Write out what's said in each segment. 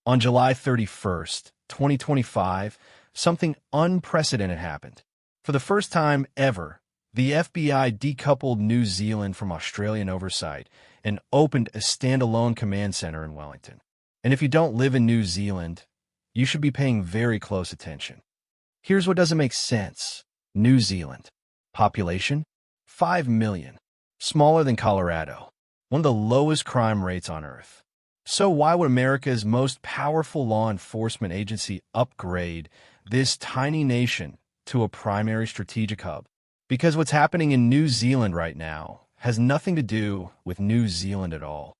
On July 31st, 2025, something unprecedented happened. For the first time ever, the FBI decoupled New Zealand from Australian oversight and opened a standalone command center in Wellington. And if you don't live in New Zealand, you should be paying very close attention. Here's what doesn't make sense. New Zealand. Population? 5 million. Smaller than Colorado. One of the lowest crime rates on Earth. So why would America's most powerful law enforcement agency upgrade this tiny nation to a primary strategic hub? Because what's happening in New Zealand right now has nothing to do with New Zealand at all.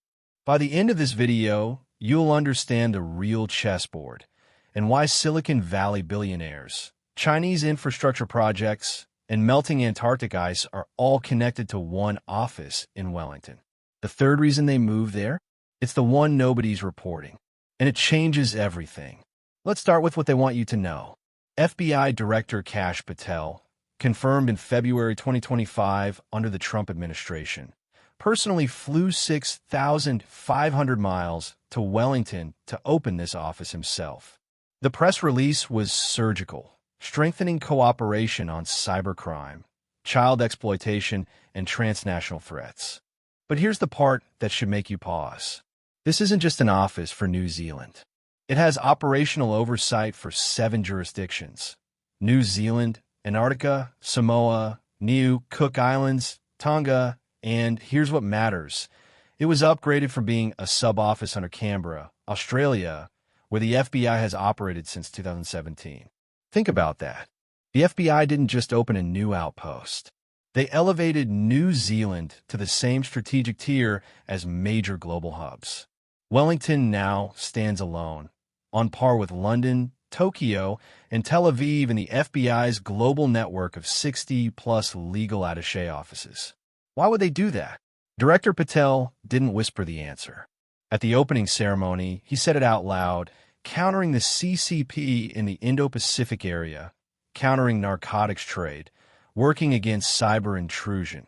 By the end of this video, you'll understand the real chessboard and why Silicon Valley billionaires, Chinese infrastructure projects, and melting Antarctic ice are all connected to one office in Wellington. The third reason they moved there? It's the one nobody's reporting, and it changes everything. Let's start with what they want you to know. FBI Director Kash Patel, confirmed in February 2025 under the Trump administration, personally flew 6,500 miles to Wellington to open this office himself. The press release was surgical, strengthening cooperation on cybercrime, child exploitation, and transnational threats. But here's the part that should make you pause. This isn't just an office for New Zealand. It has operational oversight for 7 jurisdictions: New Zealand, Antarctica, Samoa, Niue, Cook Islands, Tonga, and here's what matters. It was upgraded from being a sub-office under Canberra, Australia, where the FBI has operated since 2017. Think about that. The FBI didn't just open a new outpost. They elevated New Zealand to the same strategic tier as major global hubs. Wellington now stands alone, on par with London, Tokyo, and Tel Aviv in the FBI's global network of 60-plus legal attaché offices. Why would they do that? Director Patel didn't whisper the answer. At the opening ceremony, he said it out loud, countering the CCP in the Indo-Pacific area, countering narcotics trade, working against cyber intrusion.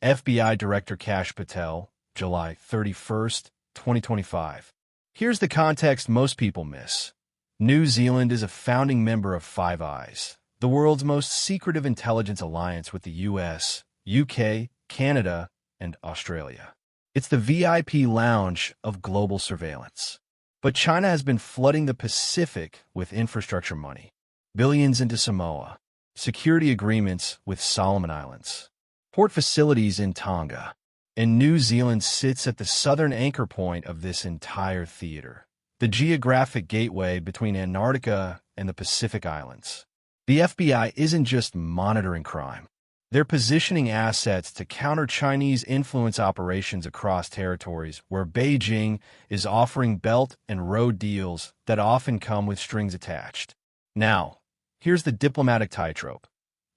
FBI Director Kash Patel, July 31st, 2025. Here's the context most people miss. New Zealand is a founding member of Five Eyes, the world's most secretive intelligence alliance with the US, UK, Canada, and Australia. It's the VIP lounge of global surveillance. But China has been flooding the Pacific with infrastructure money. Billions into Samoa. Security agreements with Solomon Islands. Port facilities in Tonga. And New Zealand sits at the southern anchor point of this entire theater, the geographic gateway between Antarctica and the Pacific Islands. The FBI isn't just monitoring crime. They're positioning assets to counter Chinese influence operations across territories where Beijing is offering belt and road deals that often come with strings attached. Now, here's the diplomatic tightrope.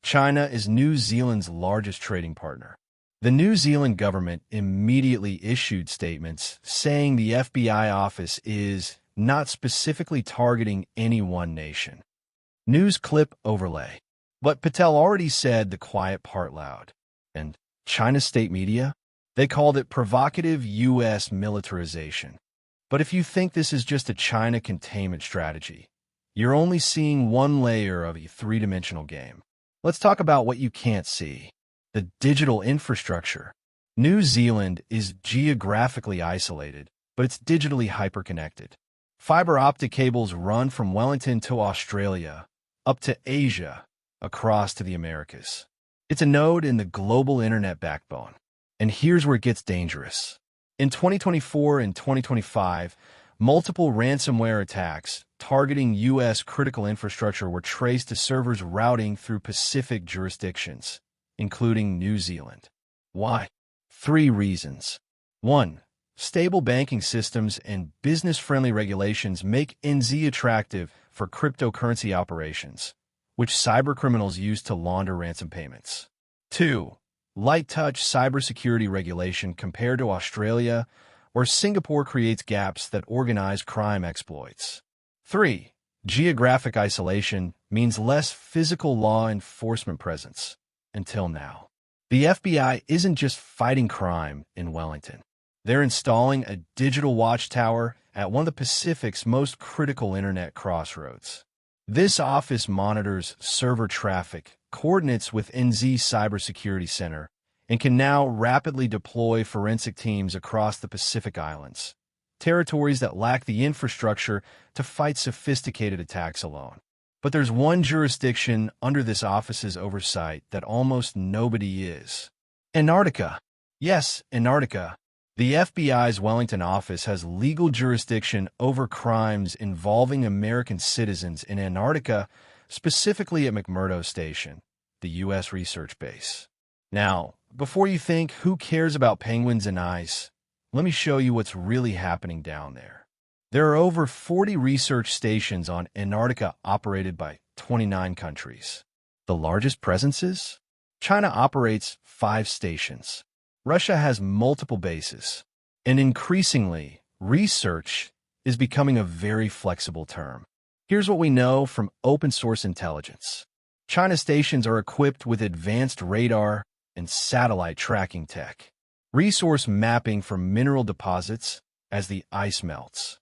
China is New Zealand's largest trading partner. The New Zealand government immediately issued statements saying the FBI office is not specifically targeting any one nation. News clip overlay. But Patel already said the quiet part loud. And China's state media? They called it provocative U.S. militarization. But if you think this is just a China containment strategy, you're only seeing one layer of a three-dimensional game. Let's talk about what you can't see. The digital infrastructure. New Zealand is geographically isolated, but it's digitally hyperconnected. Fiber optic cables run from Wellington to Australia, up to Asia, across to the Americas. It's a node in the global internet backbone. And here's where it gets dangerous. In 2024 and 2025, multiple ransomware attacks targeting U.S. critical infrastructure were traced to servers routing through Pacific jurisdictions, including New Zealand. Why? 3 reasons. 1. Stable banking systems and business-friendly regulations make NZ attractive for cryptocurrency operations, which cybercriminals use to launder ransom payments. 2. Light-touch cybersecurity regulation compared to Australia, where Singapore creates gaps that organized crime exploits. 3. Geographic isolation means less physical law enforcement presence. Until now. The FBI isn't just fighting crime in Wellington. They're installing a digital watchtower at one of the Pacific's most critical internet crossroads. This office monitors server traffic, coordinates with NZ's Cybersecurity Center, and can now rapidly deploy forensic teams across the Pacific Islands, territories that lack the infrastructure to fight sophisticated attacks alone. But there's one jurisdiction under this office's oversight that almost nobody is. Antarctica. Yes, Antarctica. The FBI's Wellington office has legal jurisdiction over crimes involving American citizens in Antarctica, specifically at McMurdo Station, the U.S. research base. Now, before you think, who cares about penguins and ice, let me show you what's really happening down there. There are over 40 research stations on Antarctica operated by 29 countries. The largest presences? China operates 5 stations. Russia has multiple bases. And increasingly, research is becoming a very flexible term. Here's what we know from open-source intelligence. China stations are equipped with advanced radar and satellite tracking tech, resource mapping for mineral deposits as the ice melts,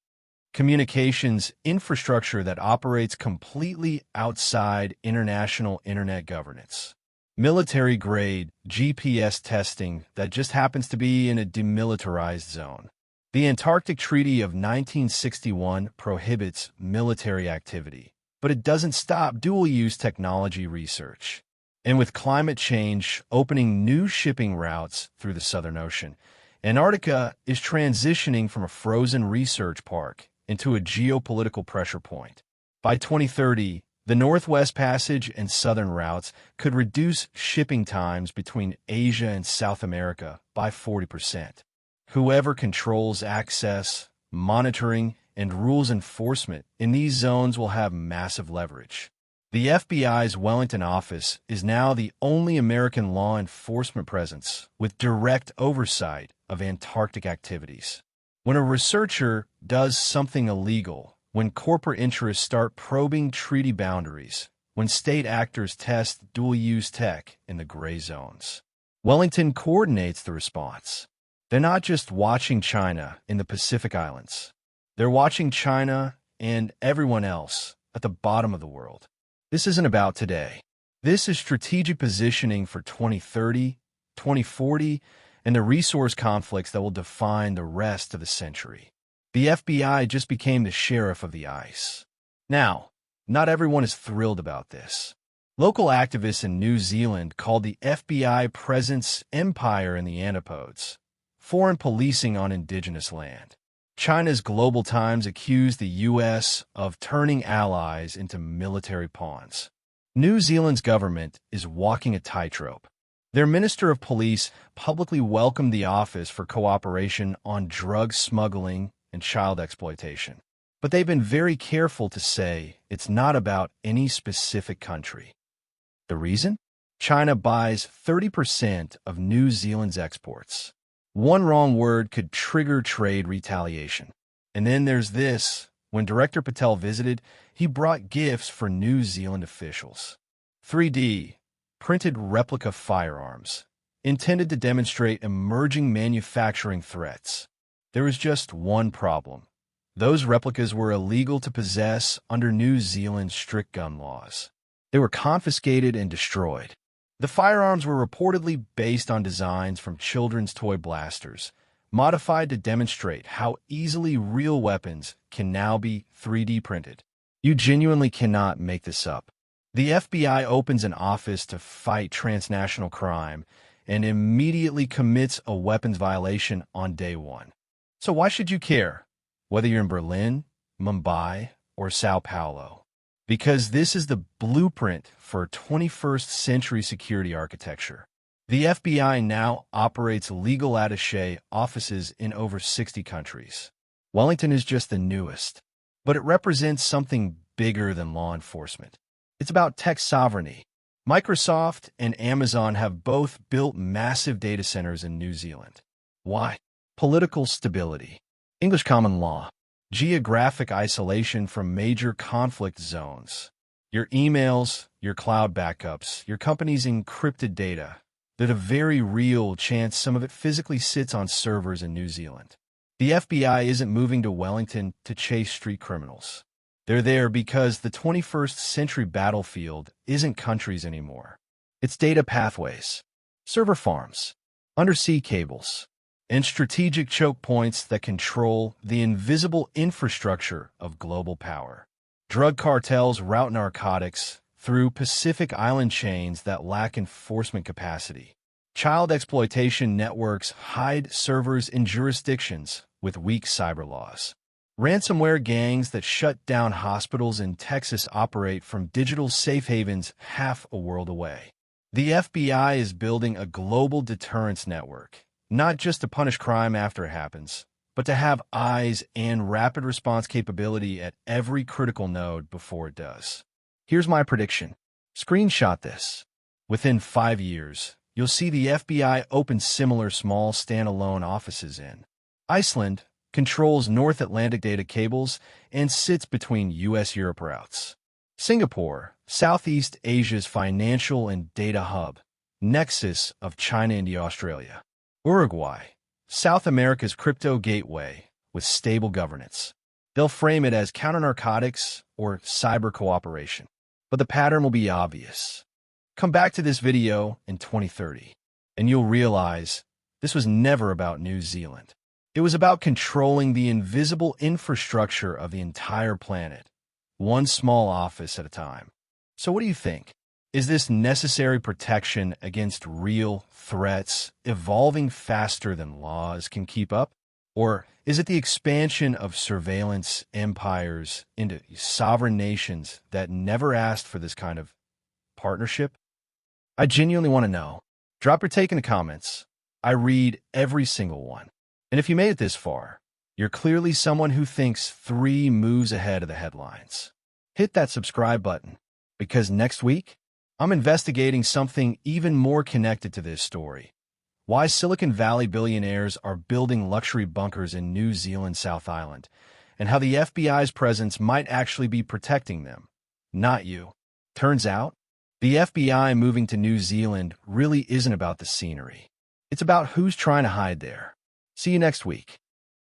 communications infrastructure that operates completely outside international internet governance, military-grade GPS testing that just happens to be in a demilitarized zone. The Antarctic Treaty of 1961 prohibits military activity, but it doesn't stop dual-use technology research. And with climate change opening new shipping routes through the Southern Ocean, Antarctica is transitioning from a frozen research park into a geopolitical pressure point. By 2030, the Northwest Passage and southern routes could reduce shipping times between Asia and South America by 40%. Whoever controls access, monitoring, and rules enforcement in these zones will have massive leverage. The FBI's Wellington office is now the only American law enforcement presence with direct oversight of Antarctic activities. When a researcher does something illegal, when corporate interests start probing treaty boundaries, when state actors test dual-use tech in the gray zones, Wellington coordinates the response. They're not just watching China in the Pacific Islands. They're watching China and everyone else at the bottom of the world. This isn't about today. This is strategic positioning for 2030, 2040, and the resource conflicts that will define the rest of the century. The FBI just became the sheriff of the ice. Now, not everyone is thrilled about this. Local activists in New Zealand called the FBI presence empire in the antipodes, foreign policing on indigenous land. China's Global Times accused the U.S. of turning allies into military pawns. New Zealand's government is walking a tightrope. Their Minister of Police publicly welcomed the office for cooperation on drug smuggling and child exploitation. But they've been very careful to say it's not about any specific country. The reason? China buys 30% of New Zealand's exports. One wrong word could trigger trade retaliation. And then there's this. When Director Patel visited, he brought gifts for New Zealand officials. 3D, printed replica firearms, intended to demonstrate emerging manufacturing threats. There was just one problem. Those replicas were illegal to possess under New Zealand's strict gun laws. They were confiscated and destroyed. The firearms were reportedly based on designs from children's toy blasters, modified to demonstrate how easily real weapons can now be 3D printed. You genuinely cannot make this up. The FBI opens an office to fight transnational crime and immediately commits a weapons violation on day one. So why should you care, whether you're in Berlin, Mumbai, or Sao Paulo? Because this is the blueprint for 21st century security architecture. The FBI now operates legal attaché offices in over 60 countries. Wellington is just the newest, but it represents something bigger than law enforcement. It's about tech sovereignty. Microsoft and Amazon have both built massive data centers in New Zealand. Why? Political stability, English common law, geographic isolation from major conflict zones, your emails, your cloud backups, your company's encrypted data. There's a very real chance some of it physically sits on servers in New Zealand. The FBI isn't moving to Wellington to chase street criminals. They're there because the 21st century battlefield isn't countries anymore. It's data pathways, server farms, undersea cables, and strategic choke points that control the invisible infrastructure of global power. Drug cartels route narcotics through Pacific Island chains that lack enforcement capacity. Child exploitation networks hide servers in jurisdictions with weak cyber laws. Ransomware gangs that shut down hospitals in Texas operate from digital safe havens half a world away. The FBI is building a global deterrence network, not just to punish crime after it happens, but to have eyes and rapid response capability at every critical node before it does. Here's my prediction. Screenshot this. Within 5 years, you'll see the FBI open similar small standalone offices in Iceland, controls North Atlantic data cables, and sits between U.S.-Europe routes. Singapore, Southeast Asia's financial and data hub, nexus of China-India-Australia. Uruguay, South America's crypto gateway with stable governance. They'll frame it as counter-narcotics or cyber cooperation, but the pattern will be obvious. Come back to this video in 2030, and you'll realize this was never about New Zealand. It was about controlling the invisible infrastructure of the entire planet, one small office at a time. So what do you think? Is this necessary protection against real threats evolving faster than laws can keep up? Or is it the expansion of surveillance empires into sovereign nations that never asked for this kind of partnership? I genuinely want to know. Drop your take in the comments. I read every single one. And if you made it this far, you're clearly someone who thinks 3 moves ahead of the headlines. Hit that subscribe button, because next week, I'm investigating something even more connected to this story. Why Silicon Valley billionaires are building luxury bunkers in New Zealand South Island, and how the FBI's presence might actually be protecting them, not you. Turns out, the FBI moving to New Zealand really isn't about the scenery. It's about who's trying to hide there. See you next week.